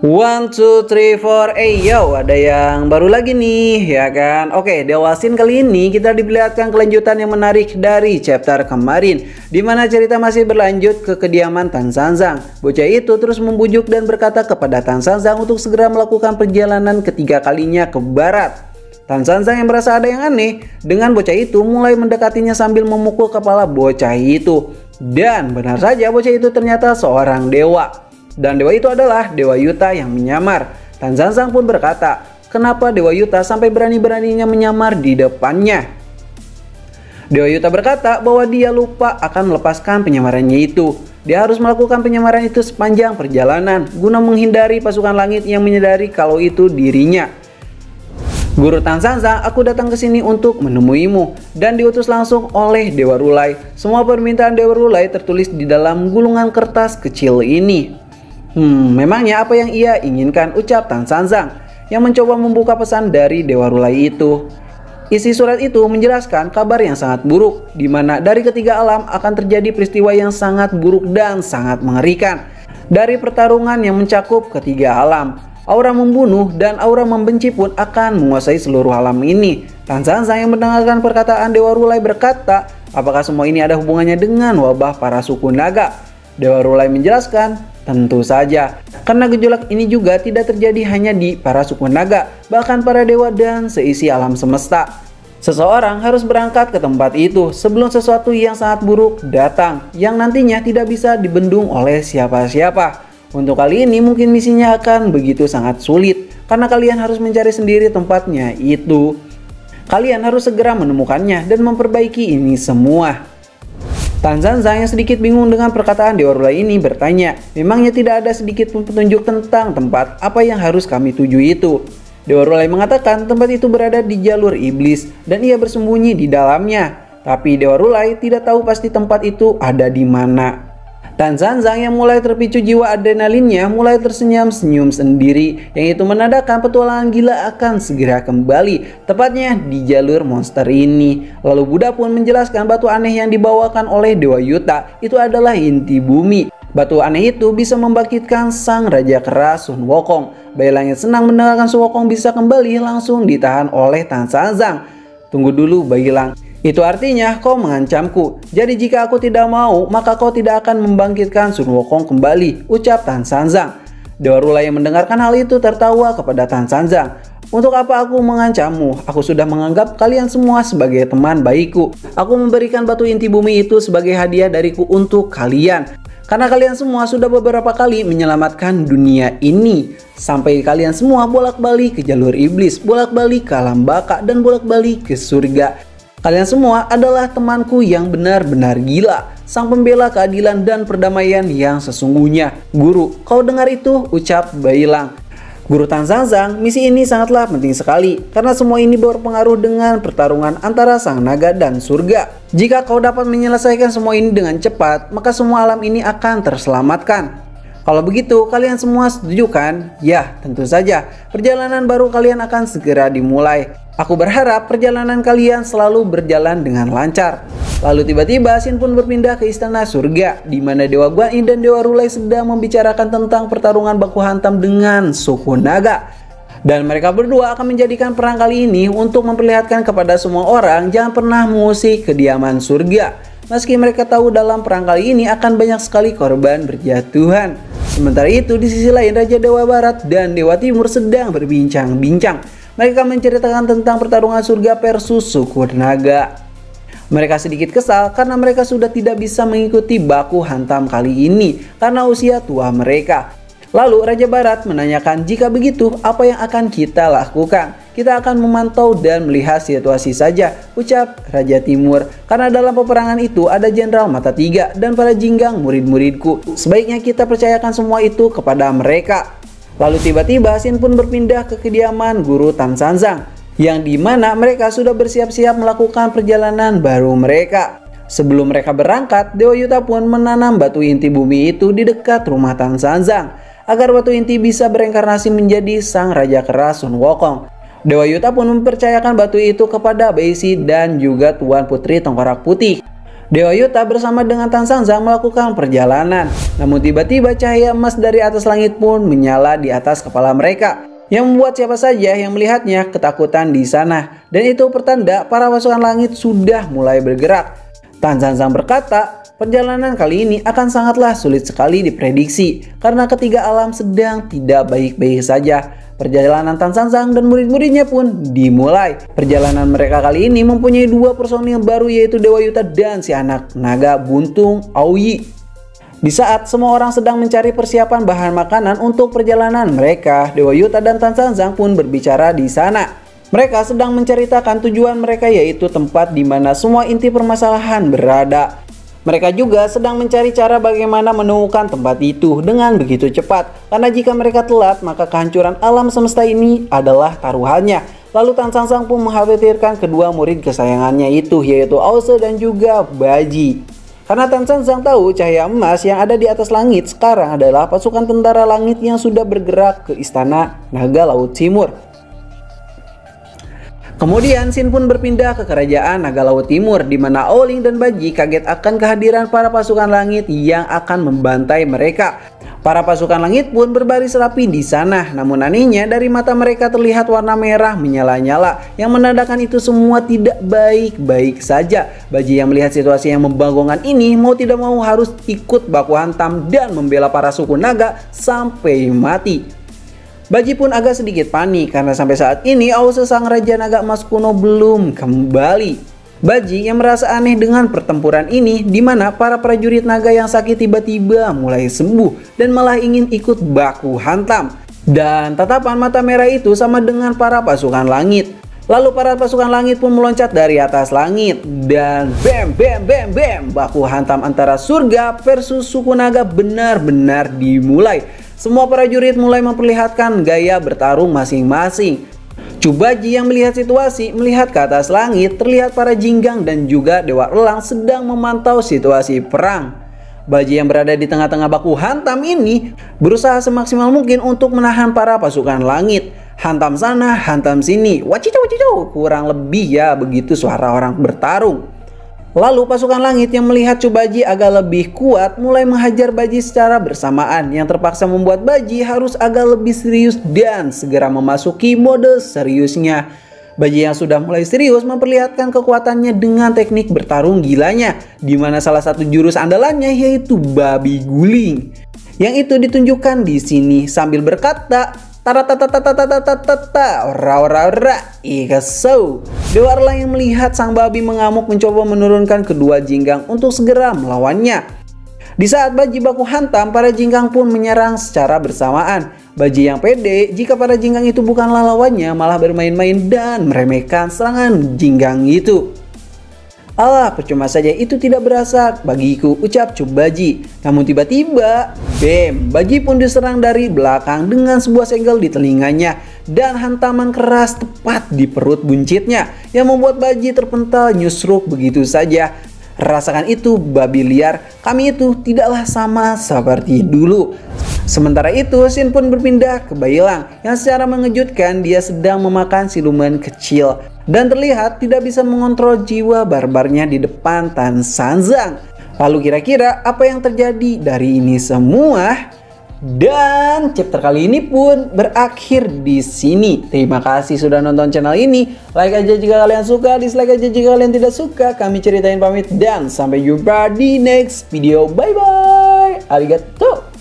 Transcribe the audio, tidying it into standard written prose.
One, two, three, four, yo, ada yang baru lagi nih, ya kan? Oke, di awal scene kali ini kita diperlihatkan kelanjutan yang menarik dari chapter kemarin, dimana cerita masih berlanjut ke kediaman Tan Sanzang. Bocah itu terus membujuk dan berkata kepada Tan Sanzang untuk segera melakukan perjalanan ketiga kalinya ke barat. Tan Sanzang yang merasa ada yang aneh dengan bocah itu mulai mendekatinya sambil memukul kepala bocah itu. Dan benar saja bocah itu ternyata seorang dewa. Dan dewa itu adalah Dewa Yuta yang menyamar. Tan Sanzang pun berkata, kenapa Dewa Yuta sampai berani-beraninya menyamar di depannya? Dewa Yuta berkata bahwa dia lupa akan melepaskan penyamarannya itu. Dia harus melakukan penyamaran itu sepanjang perjalanan guna menghindari pasukan langit yang menyadari kalau itu dirinya. Guru Tan Sanzang, aku datang ke sini untuk menemuimu dan diutus langsung oleh Dewa Rulai. Semua permintaan Dewa Rulai tertulis di dalam gulungan kertas kecil ini. Memangnya apa yang ia inginkan, ucap Tan Sanzang yang mencoba membuka pesan dari Dewa Rulai itu. Isi surat itu menjelaskan kabar yang sangat buruk, di mana dari ketiga alam akan terjadi peristiwa yang sangat buruk dan sangat mengerikan. Dari pertarungan yang mencakup ketiga alam, aura membunuh dan aura membenci pun akan menguasai seluruh alam ini. Tan Sanzang yang mendengarkan perkataan Dewa Rulai berkata, apakah semua ini ada hubungannya dengan wabah para suku naga? Dewa Rulai menjelaskan, tentu saja, karena gejolak ini juga tidak terjadi hanya di para suku naga, bahkan para dewa dan seisi alam semesta. Seseorang harus berangkat ke tempat itu sebelum sesuatu yang sangat buruk datang, yang nantinya tidak bisa dibendung oleh siapa-siapa. Untuk kali ini mungkin misinya akan begitu sangat sulit, karena kalian harus mencari sendiri tempatnya itu. Kalian harus segera menemukannya dan memperbaiki ini semua. Tan Sanzang yang sedikit bingung dengan perkataan Dewa Rulai ini bertanya, memangnya tidak ada sedikit pun petunjuk tentang tempat apa yang harus kami tuju itu? Dewa Rulai mengatakan tempat itu berada di jalur iblis dan ia bersembunyi di dalamnya. Tapi Dewa Rulai tidak tahu pasti tempat itu ada di mana. Tan Sanzang yang mulai terpicu jiwa adrenalinnya mulai tersenyum-senyum sendiri, yang itu menandakan petualangan gila akan segera kembali, tepatnya di jalur monster ini. Lalu Buddha pun menjelaskan batu aneh yang dibawakan oleh Dewa Yuta itu adalah inti bumi. Batu aneh itu bisa membangkitkan sang raja keras Sun Wukong. Bayi langit senang mendengarkan Sun Wukong bisa kembali, langsung ditahan oleh Tan Sanzang. Tunggu dulu Bayi Lang. Itu artinya kau mengancamku. Jadi jika aku tidak mau, maka kau tidak akan membangkitkan Sun Wukong kembali, ucap Tan Sanzang. Dewa Rulai yang mendengarkan hal itu tertawa kepada Tan Sanzang. Untuk apa aku mengancammu? Aku sudah menganggap kalian semua sebagai teman baikku. Aku memberikan batu inti bumi itu sebagai hadiah dariku untuk kalian. Karena kalian semua sudah beberapa kali menyelamatkan dunia ini. Sampai kalian semua bolak-balik ke jalur iblis, bolak-balik ke alam baka, dan bolak-balik ke surga. Kalian semua adalah temanku yang benar-benar gila, sang pembela keadilan dan perdamaian yang sesungguhnya. Guru, kau dengar itu? Ucap Bayi Lang. Guru Tan Sanzang, misi ini sangatlah penting sekali, karena semua ini berpengaruh dengan pertarungan antara sang naga dan surga. Jika kau dapat menyelesaikan semua ini dengan cepat, maka semua alam ini akan terselamatkan. Kalau begitu, kalian semua setuju kan? Ya, tentu saja. Perjalanan baru kalian akan segera dimulai. Aku berharap perjalanan kalian selalu berjalan dengan lancar. Lalu tiba-tiba Sin pun berpindah ke istana surga, di mana Dewa Guan Yin dan Dewa Rulai sedang membicarakan tentang pertarungan baku hantam dengan suku naga. Dan mereka berdua akan menjadikan perang kali ini untuk memperlihatkan kepada semua orang jangan pernah mengusik kediaman surga. Meski mereka tahu dalam perang kali ini akan banyak sekali korban berjatuhan. Sementara itu di sisi lain Raja Dewa Barat dan Dewa Timur sedang berbincang-bincang. Mereka menceritakan tentang pertarungan surga versus suku naga. Mereka sedikit kesal karena mereka sudah tidak bisa mengikuti baku hantam kali ini karena usia tua mereka. Lalu Raja Barat menanyakan, jika begitu apa yang akan kita lakukan? Kita akan memantau dan melihat situasi saja, ucap Raja Timur. Karena dalam peperangan itu ada Jenderal Mata Tiga dan para jinggang murid-muridku. Sebaiknya kita percayakan semua itu kepada mereka. Lalu tiba-tiba Sin pun berpindah ke kediaman Guru Tan Sanzang, yang dimana mereka sudah bersiap-siap melakukan perjalanan baru mereka. Sebelum mereka berangkat, Dewa Yuta pun menanam batu inti bumi itu di dekat rumah Tan Sanzang, agar batu inti bisa bereinkarnasi menjadi sang raja keras Sun Wukong. Dewa Yuta pun mempercayakan batu itu kepada Beisi dan juga Tuan Putri Tengkorak Putih. Dewa Yuta bersama dengan Tan Sanzang melakukan perjalanan. Namun tiba-tiba cahaya emas dari atas langit pun menyala di atas kepala mereka, yang membuat siapa saja yang melihatnya ketakutan di sana. Dan itu pertanda para pasukan langit sudah mulai bergerak. Tan Sanzang berkata, perjalanan kali ini akan sangatlah sulit sekali diprediksi karena ketiga alam sedang tidak baik-baik saja. Perjalanan Tan Sanzang dan murid-muridnya pun dimulai. Perjalanan mereka kali ini mempunyai dua personil baru, yaitu Dewa Yuta dan si anak naga buntung Aoyi. Di saat semua orang sedang mencari persiapan bahan makanan untuk perjalanan mereka, Dewa Yuta dan Tan Sanzang pun berbicara di sana. Mereka sedang menceritakan tujuan mereka, yaitu tempat di mana semua inti permasalahan berada. Mereka juga sedang mencari cara bagaimana menemukan tempat itu dengan begitu cepat. Karena jika mereka telat, maka kehancuran alam semesta ini adalah taruhannya. Lalu Tan Sanzang pun mengkhawatirkan kedua murid kesayangannya itu, yaitu Aosu dan juga Baji. Karena Tan Sanzang tahu cahaya emas yang ada di atas langit sekarang adalah pasukan tentara langit yang sudah bergerak ke istana Naga Laut Timur. Kemudian Shin pun berpindah ke kerajaan Naga Laut Timur, di mana Aoling dan Baji kaget akan kehadiran para pasukan langit yang akan membantai mereka. Para pasukan langit pun berbaris rapi di sana, namun anehnya dari mata mereka terlihat warna merah menyala-nyala, yang menandakan itu semua tidak baik-baik saja. Baji yang melihat situasi yang membanggakan ini mau tidak mau harus ikut baku hantam dan membela para suku naga sampai mati. Baji pun agak sedikit panik karena sampai saat ini Aosu sang Raja Naga Emas kuno belum kembali. Baji yang merasa aneh dengan pertempuran ini, di mana para prajurit naga yang sakit tiba-tiba mulai sembuh dan malah ingin ikut baku hantam. Dan tatapan mata merah itu sama dengan para pasukan langit. Lalu para pasukan langit pun meloncat dari atas langit dan bam bam bam bam, baku hantam antara surga versus suku naga benar-benar dimulai. Semua prajurit mulai memperlihatkan gaya bertarung masing-masing. Baji yang melihat situasi, melihat ke atas langit, terlihat para jinggang dan juga Dewa Elang sedang memantau situasi perang. Baji yang berada di tengah-tengah baku hantam ini berusaha semaksimal mungkin untuk menahan para pasukan langit. Hantam sana, hantam sini, wacicau wacicau, kurang lebih ya begitu suara orang bertarung. Lalu pasukan langit yang melihat Baji agak lebih kuat mulai menghajar Baji secara bersamaan, yang terpaksa membuat Baji harus agak lebih serius dan segera memasuki mode seriusnya. Baji yang sudah mulai serius memperlihatkan kekuatannya dengan teknik bertarung gilanya, di mana salah satu jurus andalannya yaitu babi guling. Yang itu ditunjukkan di sini sambil berkata, "Taratatatatatatatata, ora ikasau." Dewa Elang yang melihat sang babi mengamuk mencoba menurunkan kedua jinggang untuk segera melawannya. Di saat Baji baku hantam, para jinggang pun menyerang secara bersamaan. Baji yang pede jika para jinggang itu bukanlah lawannya malah bermain-main dan meremehkan serangan jinggang itu. "Alah, percuma saja itu tidak berasa bagiku," ucap Baji. Namun tiba-tiba, bam, Baji pun diserang dari belakang dengan sebuah segel di telinganya dan hantaman keras tepat di perut buncitnya yang membuat Baji terpental nyusruk begitu saja. "Rasakan itu, babi liar, kami itu tidaklah sama seperti dulu." Sementara itu, Shin pun berpindah ke Bailang yang secara mengejutkan dia sedang memakan siluman kecil dan terlihat tidak bisa mengontrol jiwa barbarnya di depan Tan Sanzang. Lalu kira-kira apa yang terjadi dari ini semua? Dan chapter kali ini pun berakhir di sini. Terima kasih sudah nonton channel ini. Like aja jika kalian suka, dislike aja jika kalian tidak suka. Kami Ceritain pamit dan sampai jumpa di next video. Bye bye. Arigatou.